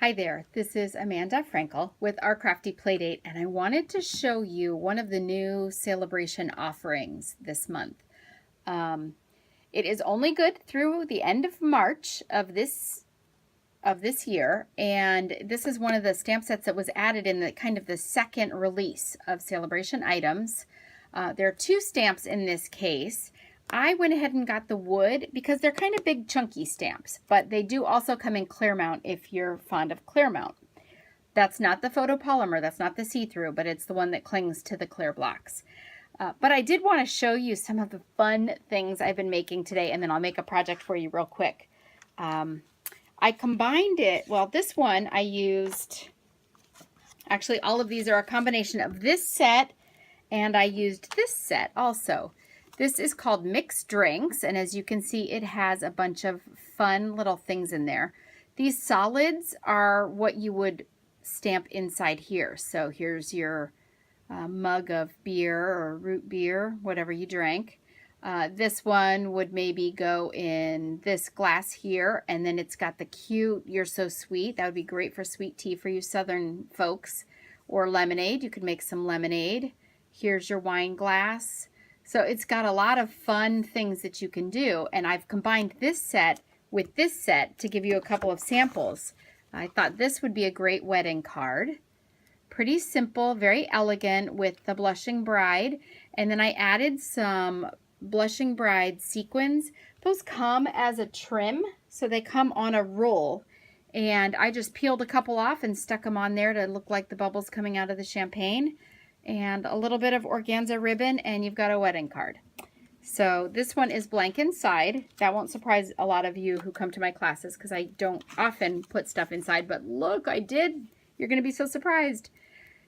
Hi there, this is Amanda Frankel with Our Crafty Playdate, and I wanted to show you one of the new celebration offerings this month. It is only good through the end of March of this year, and this is one of the stamp sets that was added in the kind of the second release of celebration items. There are two stamps in this case. I went ahead and got the wood because they're kind of big chunky stamps, but they do also come in Clearmount if you're fond of Clearmount. That's not the photopolymer, that's not the see-through, but it's the one that clings to the clear blocks. But I did want to show you some of the fun things I've been making today, and then I'll make a project for you real quick. I combined it, well, this one I used, actually all of these are a combination of this set, and I used this set also. This is called Mixed Drinks, and as you can see, it has a bunch of fun little things in there. These solids are what you would stamp inside here. So here's your mug of beer or root beer, whatever you drank. This one would maybe go in this glass here, and then it's got the cute "You're So Sweet." That would be great for sweet tea for you Southern folks. Or lemonade. You could make some lemonade. Here's your wine glass. So it's got a lot of fun things that you can do, and I've combined this set with this set to give you a couple of samples. I thought this would be a great wedding card. Pretty simple, very elegant with the Blushing Bride, and then I added some Blushing Bride sequins. Those come as a trim, so they come on a roll, and I just peeled a couple off and stuck them on there to look like the bubbles coming out of the champagne. And a little bit of organza ribbon, and you've got a wedding card. So this one is blank inside. That won't surprise a lot of you who come to my classes because I don't often put stuff inside, but look, I did. You're going to be so surprised.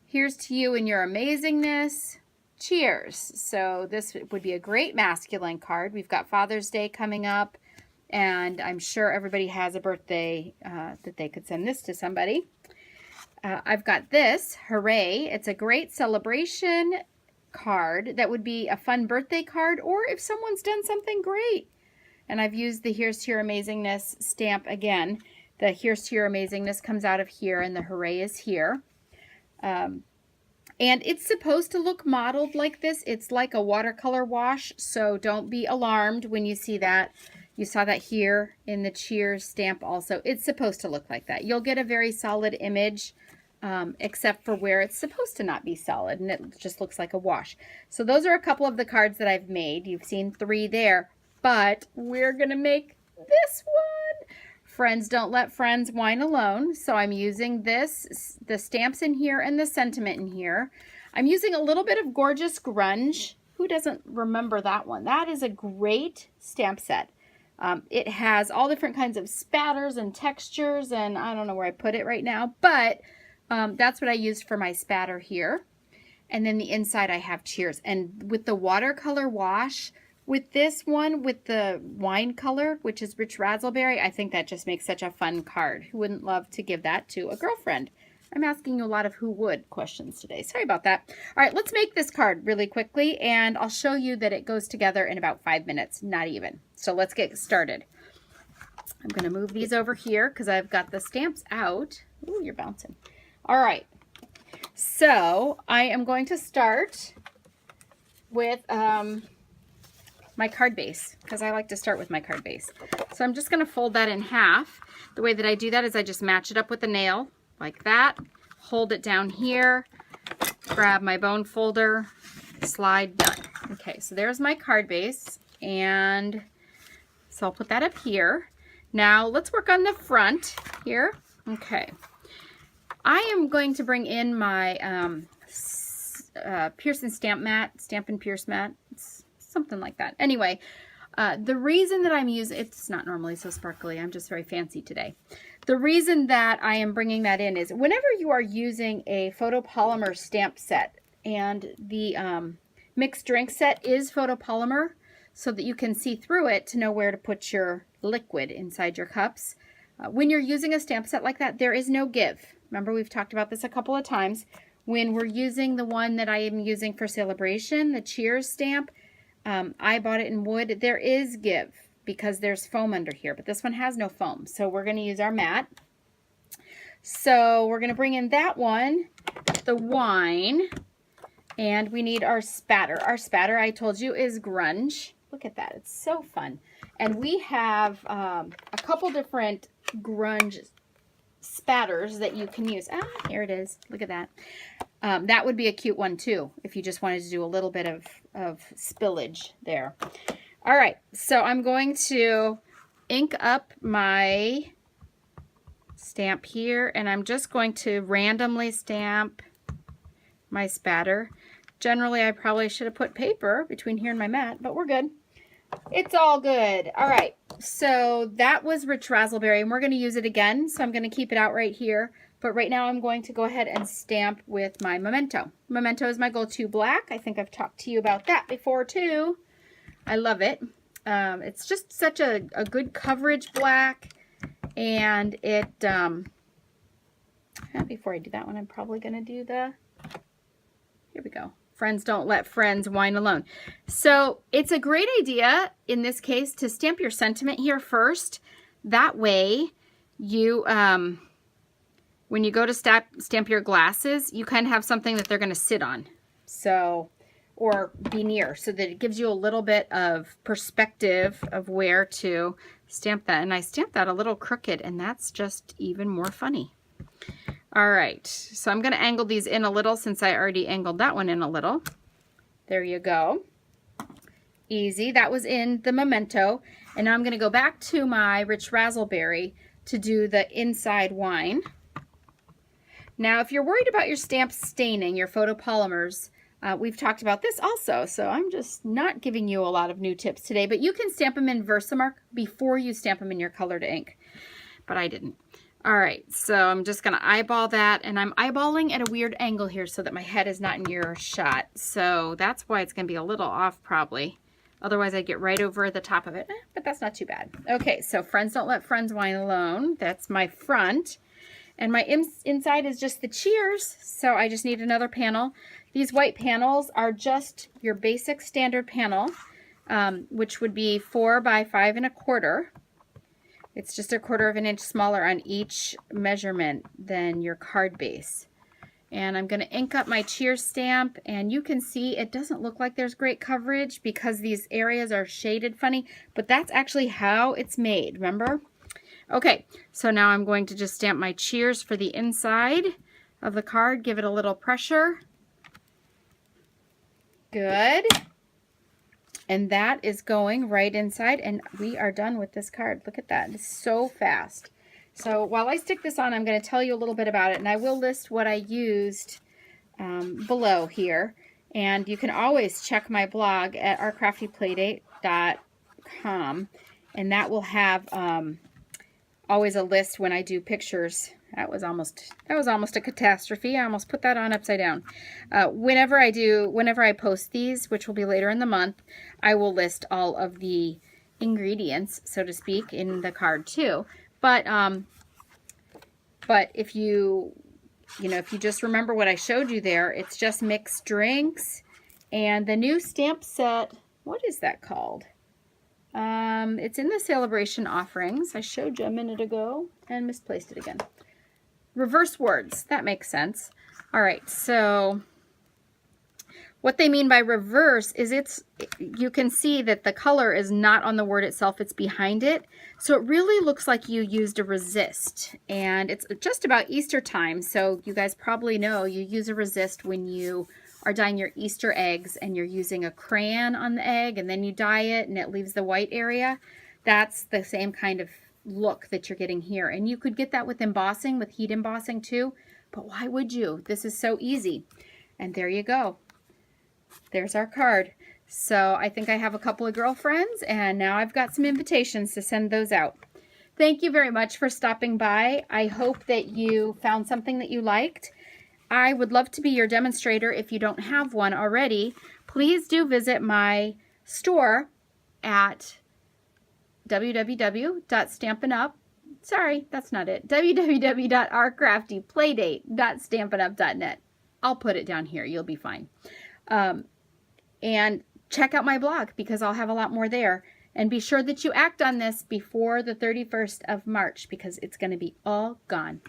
Here's to you and your amazingness. Cheers. So this would be a great masculine card. We've got Father's Day coming up, and I'm sure everybody has a birthday that they could send this to somebody. I've got this, Hooray. It's a great celebration card that would be a fun birthday card, or if someone's done something great. And I've used the Here's to Your Amazingness stamp again. The Here's to Your Amazingness comes out of here, and the Hooray is here. And it's supposed to look modeled like this. It's like a watercolor wash, so don't be alarmed when you see that. You saw that here in the Cheers stamp also. It's supposed to look like that. You'll get a very solid image, except for where it's supposed to not be solid, and it just looks like a wash. So those are a couple of the cards that I've made. You've seen 3 there, but we're going to make this one. Friends don't let friends wine alone. So I'm using this, the stamps in here and the sentiment in here. I'm using a little bit of Gorgeous Grunge. Who doesn't remember that one? That is a great stamp set. It has all different kinds of spatters and textures, and I don't know where I put it right now, but that's what I used for my spatter here. And then the inside I have Cheers. And with the watercolor wash, with this one, with the wine color, which is Rich Razzleberry, I think that just makes such a fun card. Who wouldn't love to give that to a girlfriend? I'm asking you a lot of who would questions today. Sorry about that. All right, let's make this card really quickly, and I'll show you that it goes together in about 5 minutes, not even. So let's get started. I'm going to move these over here because I've got the stamps out. Ooh, you're bouncing. All right. So I am going to start with my card base because I like to start with my card base. So I'm just going to fold that in half. The way that I do that is I just match it up with a nail like that, hold it down here, grab my bone folder, slide, done. Okay, so there's my card base, and so I'll put that up here. Now let's work on the front here. Okay, I am going to bring in my Pearson stamp mat, Stampin' Pierce mat, it's something like that. Anyway, the reason that I'm using, it's not normally so sparkly, I'm just very fancy today. The reason that I am bringing that in is whenever you are using a photopolymer stamp set, and the Mixed Drink set is photopolymer so that you can see through it to know where to put your liquid inside your cups. When you're using a stamp set like that, there is no give. Remember, we've talked about this a couple of times. When we're using the one that I am using for celebration, the Cheers stamp, I bought it in wood. There is give because there's foam under here, but this one has no foam. So we're going to use our mat. So we're going to bring in that one, the wine, and we need our spatter. Our spatter, I told you, is grunge. Look at that. It's so fun. And we have a couple different grunge spatters that you can use. Ah, here it is. Look at that. That would be a cute one too, if you just wanted to do a little bit of spillage there. All right, so I'm going to ink up my stamp here, and I'm just going to randomly stamp my spatter. Generally, I probably should have put paper between here and my mat, but we're good. It's all good. All right, so that was Rich Razzleberry, and we're going to use it again, so I'm going to keep it out right here. But right now I'm going to go ahead and stamp with my Memento. Memento is my go-to black. I think I've talked to you about that before too. I love it. It's just such a good coverage black, and it, before I do that one, I'm probably going to do the, here we go. Friends don't let friends wine alone. So it's a great idea in this case to stamp your sentiment here first. That way you, when you go to stamp your glasses, you kind of have something that they're going to sit on. So, or be near, so that it gives you a little bit of perspective of where to stamp that. And I stamped that a little crooked, and that's just even more funny. All right, so I'm going to angle these in a little since I already angled that one in a little. There you go. Easy. That was in the Memento. And now I'm going to go back to my Rich Razzleberry to do the inside wine. Now, if you're worried about your stamps staining, your photopolymers, we've talked about this also, so I'm just not giving you a lot of new tips today, but you can stamp them in Versamark before you stamp them in your colored ink, but I didn't. All right, so I'm just going to eyeball that, and I'm eyeballing at a weird angle here so that my head is not in your shot, so that's why it's going to be a little off probably. Otherwise, I'd get right over the top of it, but that's not too bad. Okay, so Friends Don't Let Friends Wine Alone. That's my front. And my inside is just the cheers, so I just need another panel. These white panels are just your basic standard panel, which would be 4 by 5 1/4. It's just 1/4 of an inch smaller on each measurement than your card base. And I'm going to ink up my cheers stamp, and you can see it doesn't look like there's great coverage because these areas are shaded funny, but that's actually how it's made, remember? Okay, so now I'm going to just stamp my cheers for the inside of the card. Give it a little pressure. Good. And that is going right inside, and we are done with this card. Look at that. It's so fast. So while I stick this on, I'm going to tell you a little bit about it, and I will list what I used below here. And you can always check my blog at ourcraftyplaydate.com, and that will have always a list when I do pictures. That was almost a catastrophe. I almost put that on upside down. Whenever I post these, which will be later in the month, I will list all of the ingredients, so to speak, in the card too. But if you just remember what I showed you there, it's just mixed drinks and the new stamp set. What is that called? It's in the celebration offerings. I showed you a minute ago and misplaced it again. Reverse words. That makes sense. All right, so what they mean by reverse is you can see that the color is not on the word itself, it's behind it. So it really looks like you used a resist. And it's just about Easter time, so you guys probably know you use a resist when you are dyeing your Easter eggs and you're using a crayon on the egg and then you dye it and it leaves the white area. That's the same kind of look that you're getting here. And you could get that with embossing, with heat embossing too, but why would you? This is so easy. And there you go. There's our card. So I think I have a couple of girlfriends, and now I've got some invitations to send those out. Thank you very much for stopping by. I hope that you found something that you liked. I would love to be your demonstrator if you don't have one already. Please do visit my store at www.ourcraftyplaydate.stampin'up.net. I'll put it down here. You'll be fine. And check out my blog because I'll have a lot more there. And be sure that you act on this before the 31st of March because it's going to be all gone.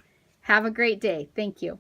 Have a great day. Thank you.